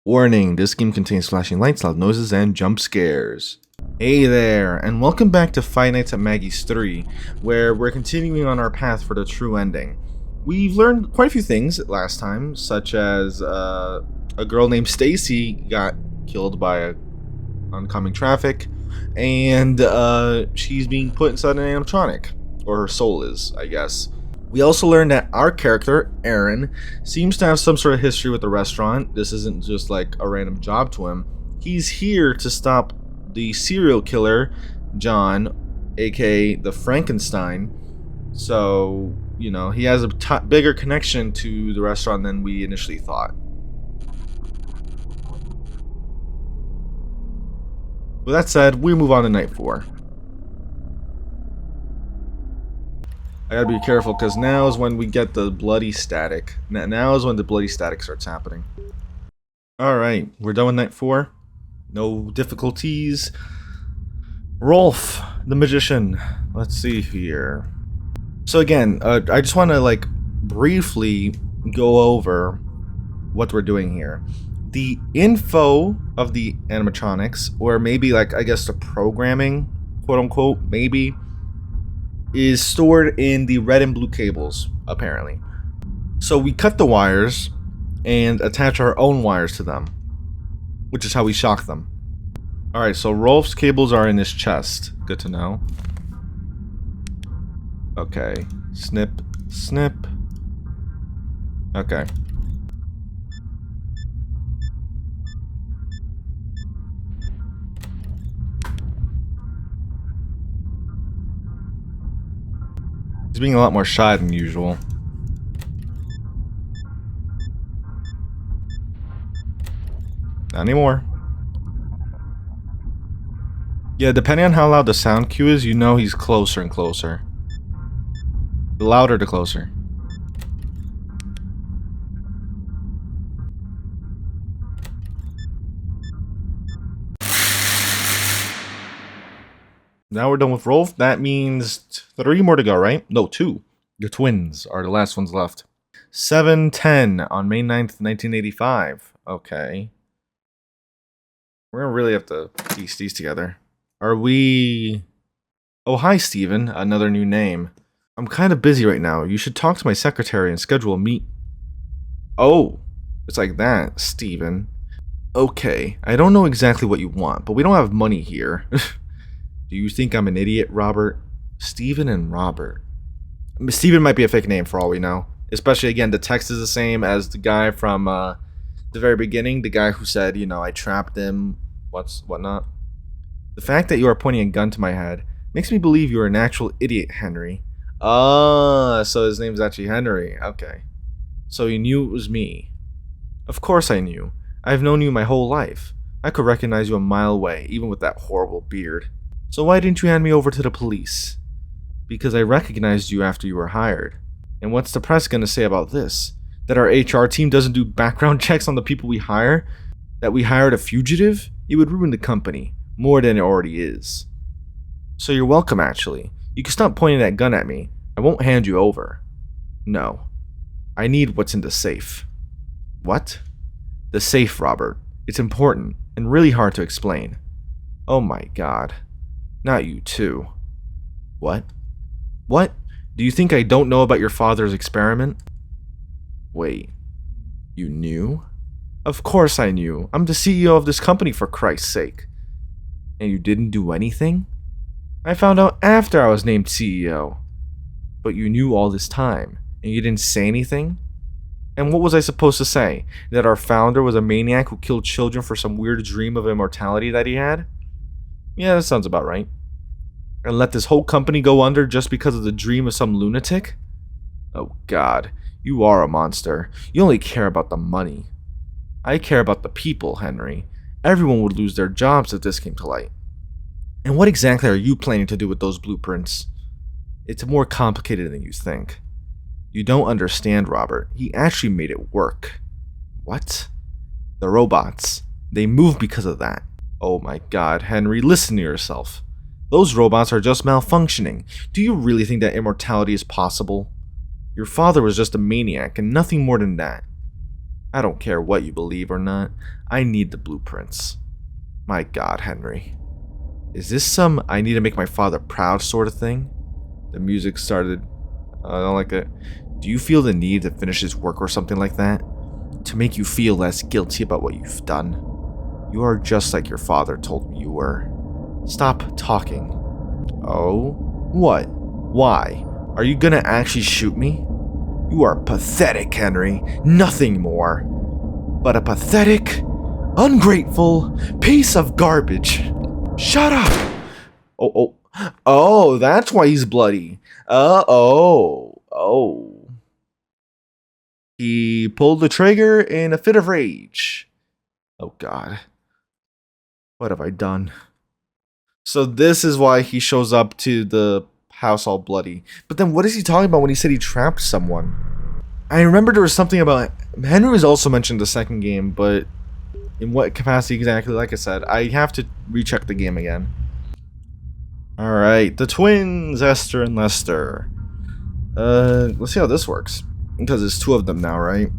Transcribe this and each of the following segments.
Warning, this game contains flashing lights, loud noises, and jump scares. Hey there, and welcome back to Five Nights at Maggie's 3, where we're continuing on our path for the true ending. We've learned quite a few things last time, such as a girl named Stacy got killed by oncoming traffic, and she's being put inside an animatronic, or her soul is, I guess. We also learned that our character, Aaron, seems to have some sort of history with the restaurant. This isn't just like a random job to him. He's here to stop the serial killer, John, aka the Frankenstein. So, you know, he has a bigger connection to the restaurant than we initially thought. With that said, we move on to night 4. I gotta be careful because now is when we get the bloody static. Now is when the bloody static starts happening. Alright, we're done with night 4. No difficulties. Rolf, the magician. Let's see here. So again, I just want to like briefly go over what we're doing here. The info of the animatronics, or maybe like I guess the programming, quote unquote, maybe, is stored in the red and blue cables, apparently. So we cut the wires and attach our own wires to them, which is how we shock them. Alright, so Rolf's cables are in his chest. Good to know. Okay. Snip, snip. Okay. He's being a lot more shy than usual. Not anymore. Yeah, depending on how loud the sound cue is, you know he's closer and closer. The louder, the closer. Now we're done with Rolf. That means 3 more to go, right? No, 2. The twins are the last ones left. 7:10 on May 9th, 1985. Okay. We're gonna really have to piece these together. Are we... Oh, hi, Steven. Another new name. I'm kind of busy right now. You should talk to my secretary and schedule a meet. Oh, it's like that, Steven. Okay, I don't know exactly what you want, but we don't have money here. Do you think I'm an idiot, Robert? Steven and Robert. Steven might be a fake name for all we know. Especially, again, the text is the same as the guy from the very beginning. The guy who said, you know, I trapped him, whatnot. The fact that you are pointing a gun to my head makes me believe you are an actual idiot, Henry. Ah, so his name's actually Henry. Okay. So you knew it was me. Of course I knew. I've known you my whole life. I could recognize you a mile away, even with that horrible beard. So why didn't you hand me over to the police? Because I recognized you after you were hired. And what's the press gonna say about this? That our HR team doesn't do background checks on the people we hire? That we hired a fugitive? It would ruin the company, more than it already is. So you're welcome, actually. You can stop pointing that gun at me. I won't hand you over. No. I need what's in the safe. What? The safe, Robert. It's important, and really hard to explain. Oh my god. Not you too. What? What? Do you think I don't know about your father's experiment? Wait. You knew? Of course I knew. I'm the CEO of this company, for Christ's sake. And you didn't do anything? I found out after I was named CEO. But you knew all this time, and you didn't say anything? And what was I supposed to say? That our founder was a maniac who killed children for some weird dream of immortality that he had? Yeah, that sounds about right. And let this whole company go under just because of the dream of some lunatic? Oh god, you are a monster. You only care about the money. I care about the people, Henry. Everyone would lose their jobs if this came to light. And what exactly are you planning to do with those blueprints? It's more complicated than you think. You don't understand, Robert. He actually made it work. What? The robots. They move because of that. Oh my god, Henry, listen to yourself. Those robots are just malfunctioning. Do you really think that immortality is possible? Your father was just a maniac and nothing more than that. I don't care what you believe or not. I need the blueprints. My God, Henry. Is this some I need to make my father proud sort of thing? The music started. I don't like it. Do you feel the need to finish his work or something like that? To make you feel less guilty about what you've done? You are just like your father told me you were. Stop talking. Oh? What? Why? Are you gonna actually shoot me? You are pathetic, Henry. Nothing more. But a pathetic, ungrateful piece of garbage. Shut up! Oh, that's why he's bloody. Oh. He pulled the trigger in a fit of rage. Oh, God. What have I done? So this is why he shows up to the house all bloody. But then what is he talking about when he said he trapped someone? I remember there was something about... Henry was also mentioned in the second game, but in what capacity exactly? Like I said, I have to recheck the game again. Alright, the twins, Esther and Lester. Let's see how this works. Because there's two of them now, right?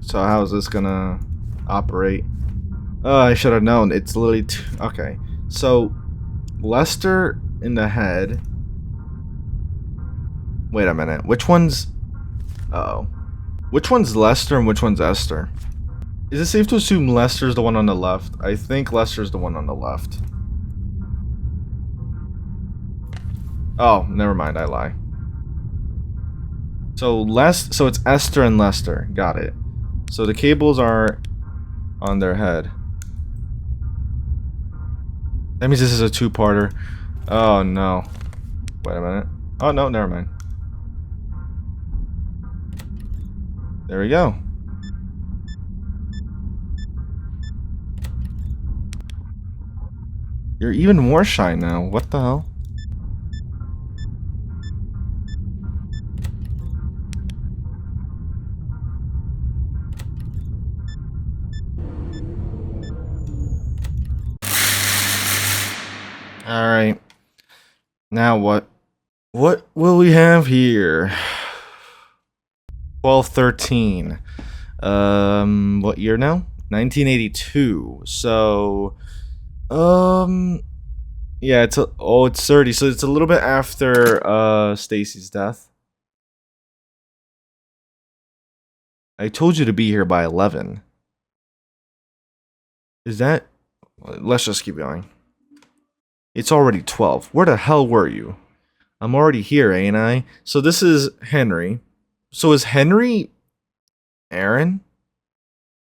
So how is this gonna operate? I should have known. It's literally two. Okay. So, Lester in the head. Wait a minute. Which one's... Uh-oh. Which one's Lester and which one's Esther? Is it safe to assume Lester's the one on the left? I think Lester's the one on the left. Oh, never mind. I lie. So it's Esther and Lester. Got it. So the cables are on their head. That means this is a two-parter. Oh no. Wait a minute. Oh no, never mind. There we go. You're even more shy now. What the hell? Alright. Now what? What will we have here? 1213. What year now? 1982. So, yeah, it's 30. So it's a little bit after Stacy's death. I told you to be here by 11. Is that? Let's just keep going. It's already 12. Where the hell were you? I'm already here, ain't I? So this is Henry. So is Henry Aaron?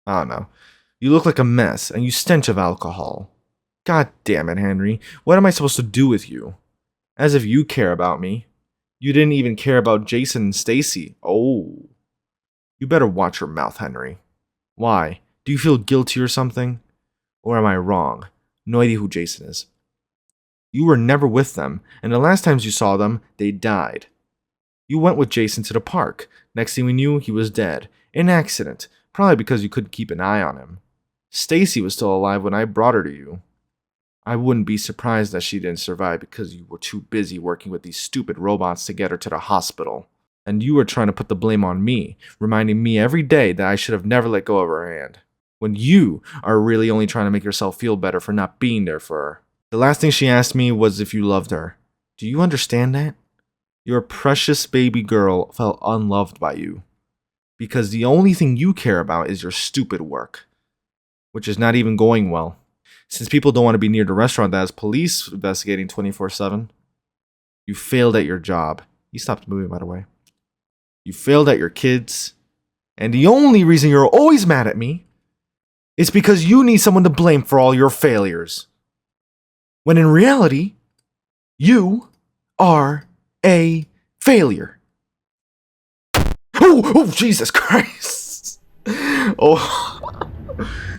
I don't know. You look like a mess, and you stench of alcohol. God damn it, Henry. What am I supposed to do with you? As if you care about me. You didn't even care about Jason and Stacy. Oh. You better watch your mouth, Henry. Why? Do you feel guilty or something? Or am I wrong? No idea who Jason is. You were never with them, and the last times you saw them, they died. You went with Jason to the park. Next thing we knew, he was dead. In an accident. Probably because you couldn't keep an eye on him. Stacy was still alive when I brought her to you. I wouldn't be surprised that she didn't survive because you were too busy working with these stupid robots to get her to the hospital. And you were trying to put the blame on me, reminding me every day that I should have never let go of her hand. When you are really only trying to make yourself feel better for not being there for her. The last thing she asked me was if you loved her. Do you understand that? Your precious baby girl felt unloved by you. Because the only thing you care about is your stupid work. Which is not even going well. Since people don't want to be near the restaurant that has police investigating 24/7. You failed at your job. You stopped moving, by the way. You failed at your kids. And the only reason you're always mad at me is because you need someone to blame for all your failures. When in reality, you are a failure. Oh, Jesus Christ. Oh,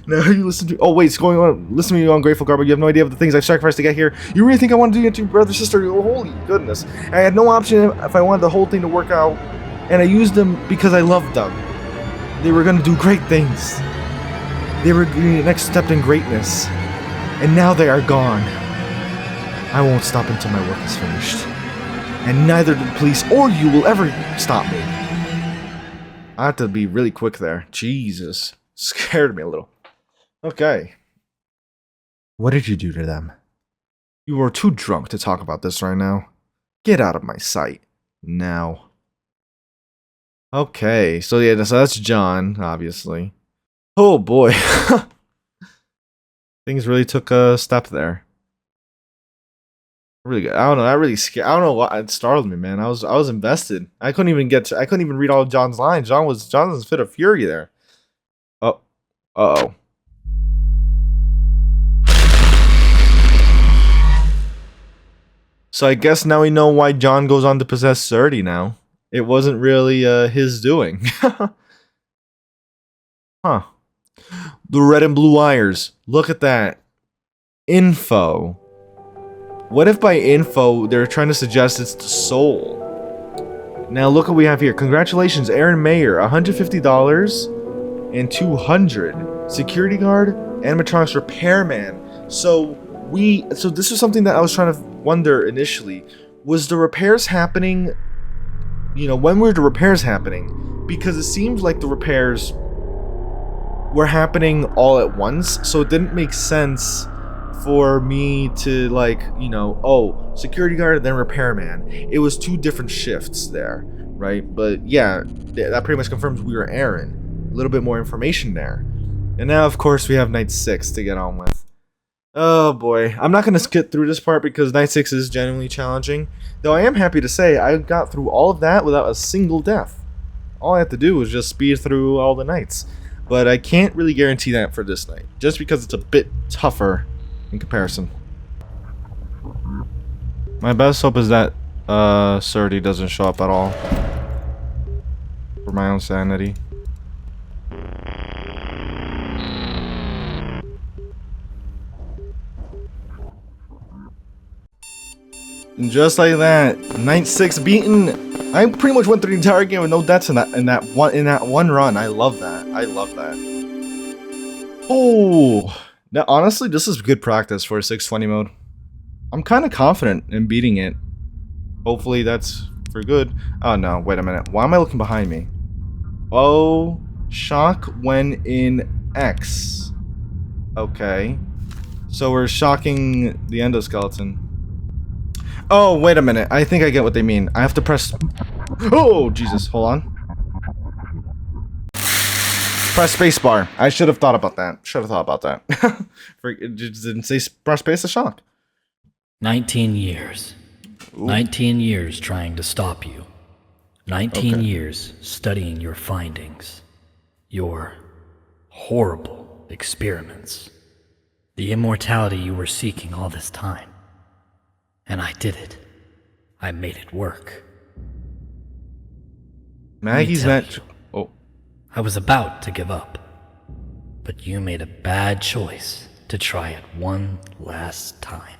now you listen to... Oh, wait, it's going on. Listen to me, you ungrateful garbage. You have no idea of the things I've sacrificed to get here. You really think I want to do it to your brother, sister? Oh, holy goodness. I had no option if I wanted the whole thing to work out. And I used them because I loved them. They were going to do great things. They were the next step in greatness. And now they are gone. I won't stop until my work is finished. And neither the police or you will ever stop me. I have to be really quick there. Jesus. Scared me a little. Okay. What did you do to them? You are too drunk to talk about this right now. Get out of my sight. Now. Okay, so yeah, so that's John, obviously. Oh boy. Things really took a step there. Really good. I don't know. That really scared. I don't know why it startled me, man. I was invested. I couldn't even read all of John's lines. John was in a fit of fury there. Oh, uh-oh. So I guess now we know why John goes on to possess Surdy now. It wasn't really his doing. Huh. The red and blue wires. Look at that. Info. What if by info they're trying to suggest it's the soul? Now look what we have here. Congratulations, Aaron Mayer. $150 and $200. Security guard, animatronics repairman. So this was something that I was trying to wonder initially. Was the repairs happening? You know, when were the repairs happening? Because it seems like the repairs were happening all at once, so it didn't make sense for me to, like, you know, oh, security guard then repairman. It was two different shifts there, right? But yeah, that pretty much confirms we were Aaron. A little bit more information there. And now, of course, we have night 6 to get on with. Oh boy, I'm not going to skip through this part because night 6 is genuinely challenging. Though I am happy to say I got through all of that without a single death. All I had to do was just speed through all the nights. But I can't really guarantee that for this night, just because it's a bit tougher in comparison. My best hope is that Surdy doesn't show up at all. For my own sanity. And just like that, night 6 beaten. I pretty much went through the entire game with no deaths in that one run. I love that. I love that. Oh, now honestly, this is good practice for a 620 mode. I'm kind of confident in beating it. Hopefully that's for good. Oh no, wait a minute. Why am I looking behind me? Oh, shock when in X. Okay. So we're shocking the endoskeleton. Oh, wait a minute. I think I get what they mean. I have to press... Oh, Jesus. Hold on. Press spacebar. I should have thought about that. It just didn't say press space to shock. 19 years. Ooh. 19 years trying to stop you. 19 years studying your findings. Your horrible experiments. The immortality you were seeking all this time. And I did it. I made it work. Maggie's not... Oh. I was about to give up. But you made a bad choice to try it one last time.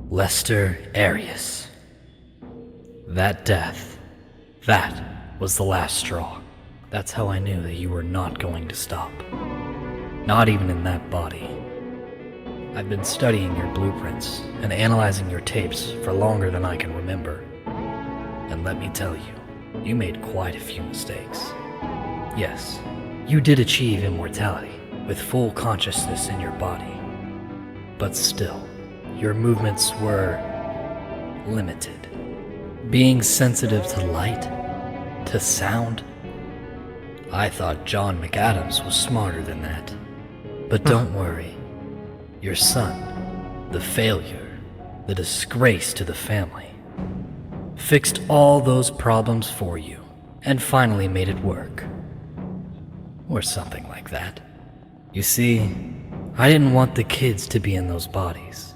Lester Arias. That death. That was the last straw. That's how I knew that you were not going to stop. Not even in that body. I've been studying your blueprints and analyzing your tapes for longer than I can remember. And let me tell you, you made quite a few mistakes. Yes, you did achieve immortality with full consciousness in your body. But still, your movements were limited. Being sensitive to light, to sound. I thought John McAdams was smarter than that. But don't worry. Your son, the failure, the disgrace to the family, fixed all those problems for you and finally made it work. Or something like that. You see, I didn't want the kids to be in those bodies.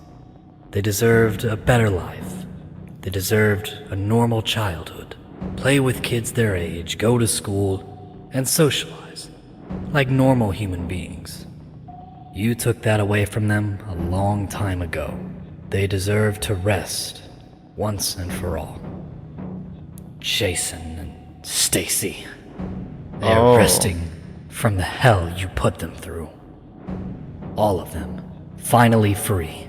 They deserved a better life. They deserved a normal childhood. Play with kids their age, go to school, and socialize like normal human beings. You took that away from them a long time ago. They deserve to rest once and for all. Jason and Stacy. They are resting from the hell you put them through. All of them, finally free.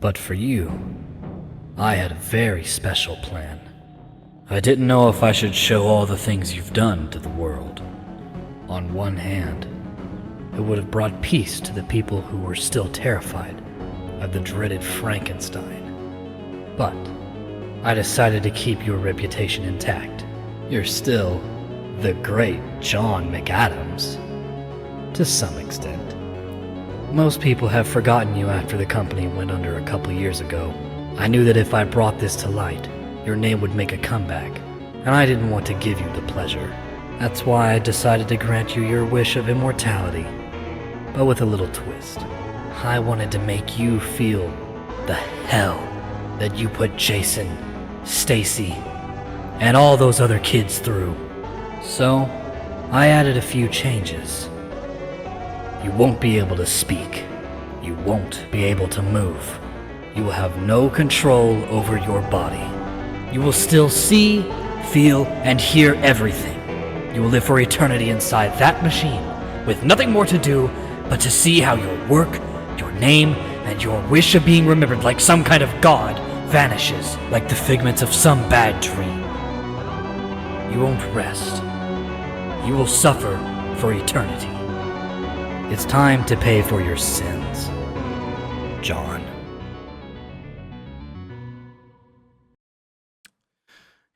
But for you, I had a very special plan. I didn't know if I should show all the things you've done to the world. On one hand, It would have brought peace to the people who were still terrified of the dreaded Frankenstein. But I decided to keep your reputation intact. You're still the great John McAdams, to some extent. Most people have forgotten you after the company went under a couple years ago. I knew that if I brought this to light, your name would make a comeback, and I didn't want to give you the pleasure. That's why I decided to grant you your wish of immortality, but with a little twist. I wanted to make you feel the hell that you put Jason, Stacy, and all those other kids through. So, I added a few changes. You won't be able to speak. You won't be able to move. You will have no control over your body. You will still see, feel, and hear everything. You will live for eternity inside that machine, with nothing more to do but to see how your work, your name, and your wish of being remembered like some kind of god vanishes like the figments of some bad dream. You won't rest. You will suffer for eternity. It's time to pay for your sins, John.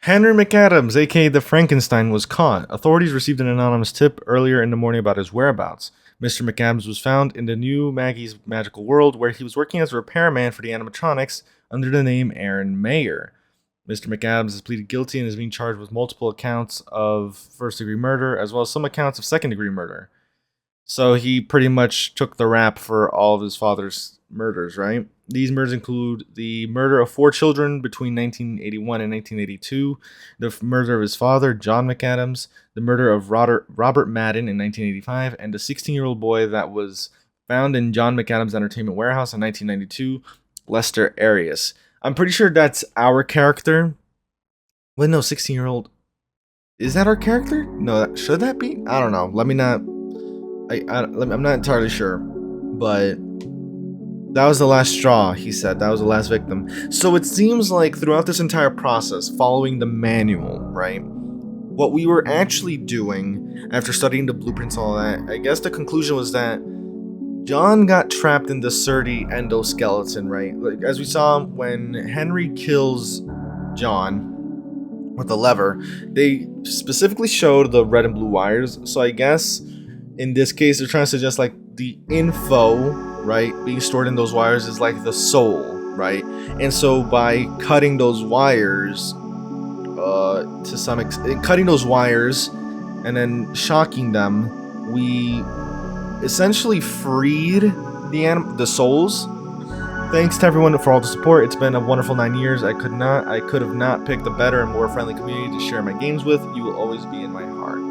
Henry McAdams, aka the Frankenstein, was caught. Authorities received an anonymous tip earlier in the morning about his whereabouts. Mr. McAdams was found in the new Maggie's Magical World, where he was working as a repairman for the animatronics under the name Aaron Mayer. Mr. McAdams has pleaded guilty and is being charged with multiple accounts of first-degree murder, as well as some accounts of second-degree murder. So he pretty much took the rap for all of his father's murders, right? These murders include the murder of 4 children between 1981 and 1982, the murder of his father, John McAdams, the murder of Robert Madden in 1985, and the 16-year-old boy that was found in John McAdams' entertainment warehouse in 1992, Lester Arias. I'm pretty sure that's our character. Wait, no, 16-year-old. Is that our character? No, should that be? I don't know. Let me not. I'm not entirely sure, but that was the last straw, he said. That was the last victim. So it seems like throughout this entire process, following the manual, right, what we were actually doing after studying the blueprints and all that, I guess the conclusion was that John got trapped in the Surdy endoskeleton, right? Like, as we saw when Henry kills John with the lever, they specifically showed the red and blue wires. So I guess in this case, they're trying to suggest like the info, right, being stored in those wires is like the soul, right? And so by cutting those wires, to some extent, cutting those wires and then shocking them, we essentially freed the souls. Thanks to everyone for all the support. It's been a wonderful 9 years. I could have not picked a better and more friendly community to share my games with. You will always be in my heart.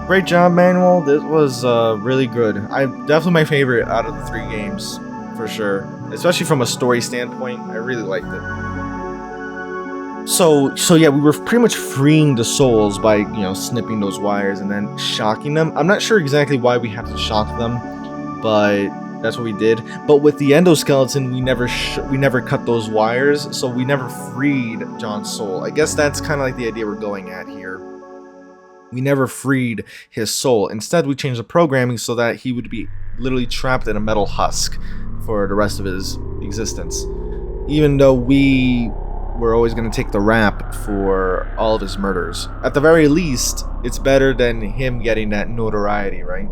Great job, Manuel. This was really good. Definitely my favorite out of the 3 games, for sure. Especially from a story standpoint, I really liked it. So yeah, we were pretty much freeing the souls by, snipping those wires and then shocking them. I'm not sure exactly why we have to shock them, but that's what we did. But with the endoskeleton, we never cut those wires, so we never freed John's soul. I guess that's kind of like the idea we're going at here. We never freed his soul. Instead, we changed the programming so that he would be literally trapped in a metal husk for the rest of his existence. Even though we were always going to take the rap for all of his murders. At the very least, it's better than him getting that notoriety, right?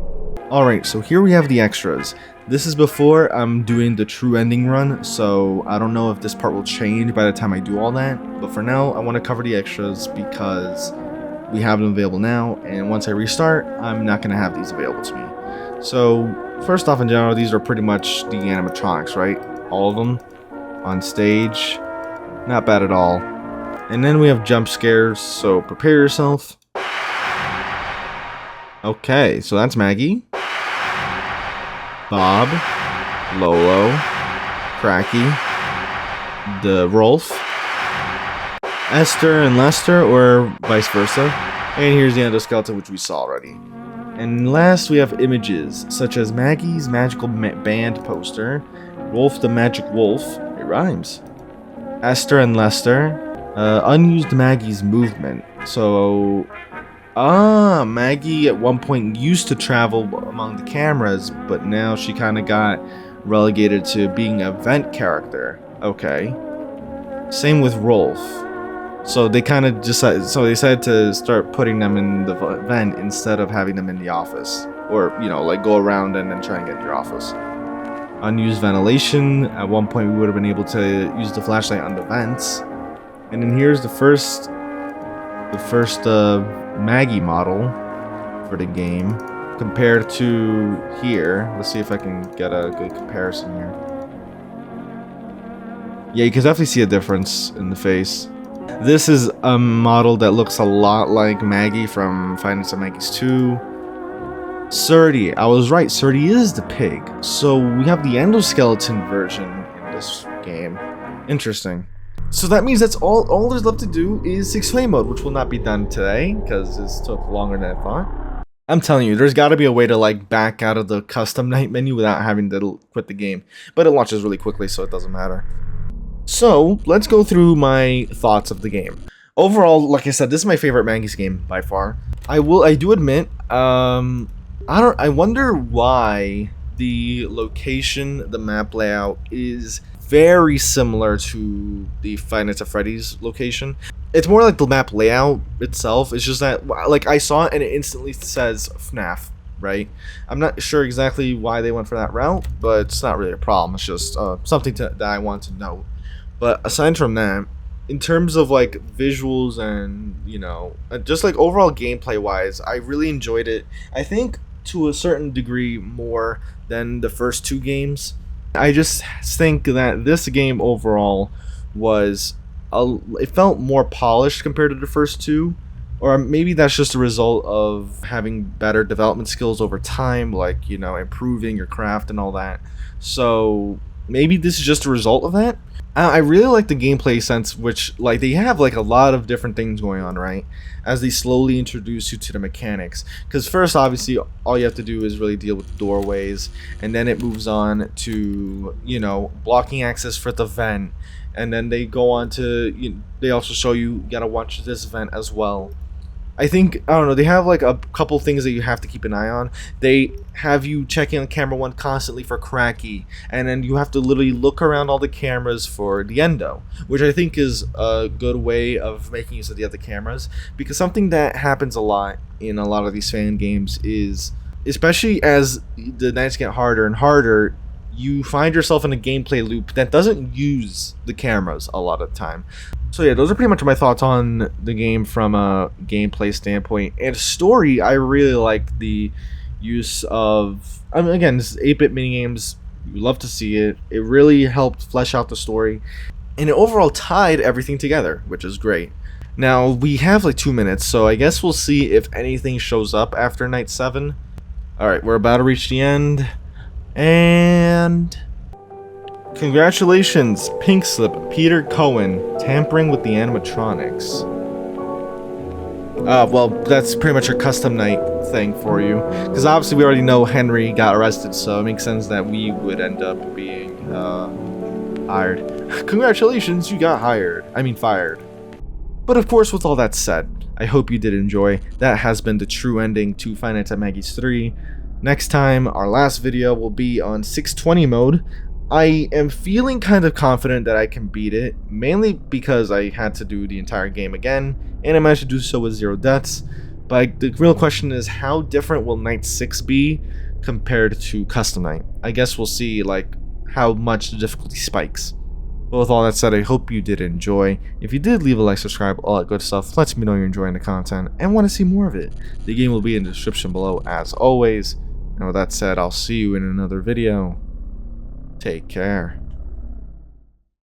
Alright, so here we have the extras. This is before I'm doing the true ending run, so I don't know if this part will change by the time I do all that. But for now, I want to cover the extras because we have them available now, and once I restart, I'm not going to have these available to me. So, first off, in general, these are pretty much the animatronics, right? All of them on stage. Not bad at all. And then we have jump scares, so prepare yourself. Okay, so that's Maggie, Bob, Lolo, Cracky, the Rolf, Esther and Lester, or vice versa. And here's the endoskeleton, which we saw already. And last, we have images, such as Maggie's Magical Band poster, Rolf the Magic Wolf, it rhymes, Esther and Lester, unused Maggie's movement. So Ah, Maggie at one point used to travel among the cameras, but now she kind of got relegated to being a vent character. Okay. Same with Rolf. So they kind of decided. So they decided to start putting them in the vent instead of having them in the office, or like go around and then try and get in your office. Unused ventilation. At one point, we would have been able to use the flashlight on the vents. And then here's the first Maggie model for the game compared to here. Let's see if I can get a good comparison here. Yeah, you can definitely see a difference in the face. This is a model that looks a lot like Maggie from Five Nights at Maggie's 2. Surdy, I was right, Surdy is the pig. So we have the endoskeleton version in this game. Interesting. So that means that's all there's left to do is 6-player mode, which will not be done today, because this took longer than I thought. I'm telling you, there's got to be a way to like back out of the custom night menu without having to quit the game. But it launches really quickly, so it doesn't matter. So let's go through my thoughts of the game. Overall, like I said, this is my favorite Maggie's game by far. I do admit, I wonder why the location, the map layout is very similar to the Five Nights at Freddy's location. It's more like the map layout itself. It's just that, like, I saw it and it instantly says FNAF, right? I'm not sure exactly why they went for that route, but it's not really a problem. It's just something that I want to know. But aside from that, in terms of like visuals and just like overall gameplay wise, I really enjoyed it. I think to a certain degree more than the first two games. I just think that this game overall was it felt more polished compared to the first two, or maybe that's just a result of having better development skills over time, like improving your craft and all that. So maybe this is just a result of that. I really like the gameplay sense, which like they have like a lot of different things going on, right? As they slowly introduce you to the mechanics. Because first, obviously, all you have to do is really deal with doorways, and then it moves on to blocking access for the vent, and then they go on to they also show you gotta watch this vent as well. I don't know, they have like a couple things that you have to keep an eye on. They have you checking on camera 1 constantly for Cracky, and then you have to literally look around all the cameras for the endo, which I think is a good way of making use of the other cameras, because something that happens a lot in a lot of these fan games is, especially as the nights get harder and harder, you find yourself in a gameplay loop that doesn't use the cameras a lot of the time. So yeah, those are pretty much my thoughts on the game from a gameplay standpoint. And story, I really like the use of, again, this is 8-bit minigames. You love to see it. It really helped flesh out the story. And it overall tied everything together, which is great. Now, we have like 2 minutes, so I guess we'll see if anything shows up after night 7. Alright, we're about to reach the end. And congratulations, Pink Slip, Peter Cohen, tampering with the animatronics. Well, that's pretty much a custom night thing for you, because obviously we already know Henry got arrested, so it makes sense that we would end up being hired. Congratulations, you got fired. But of course, with all that said, I hope you did enjoy. That has been the true ending to Five Nights at Maggie's 3. Next time, our last video will be on 620 mode. I am feeling kind of confident that I can beat it, mainly because I had to do the entire game again, and I managed to do so with 0 deaths. But the real question is, how different will Night 6 be compared to Custom Night? I guess we'll see like how much the difficulty spikes. But with all that said, I hope you did enjoy. If you did, leave a like, subscribe, all that good stuff. Lets me know you're enjoying the content and want to see more of it. The game will be in the description below as always. And with that said, I'll see you in another video. Take care.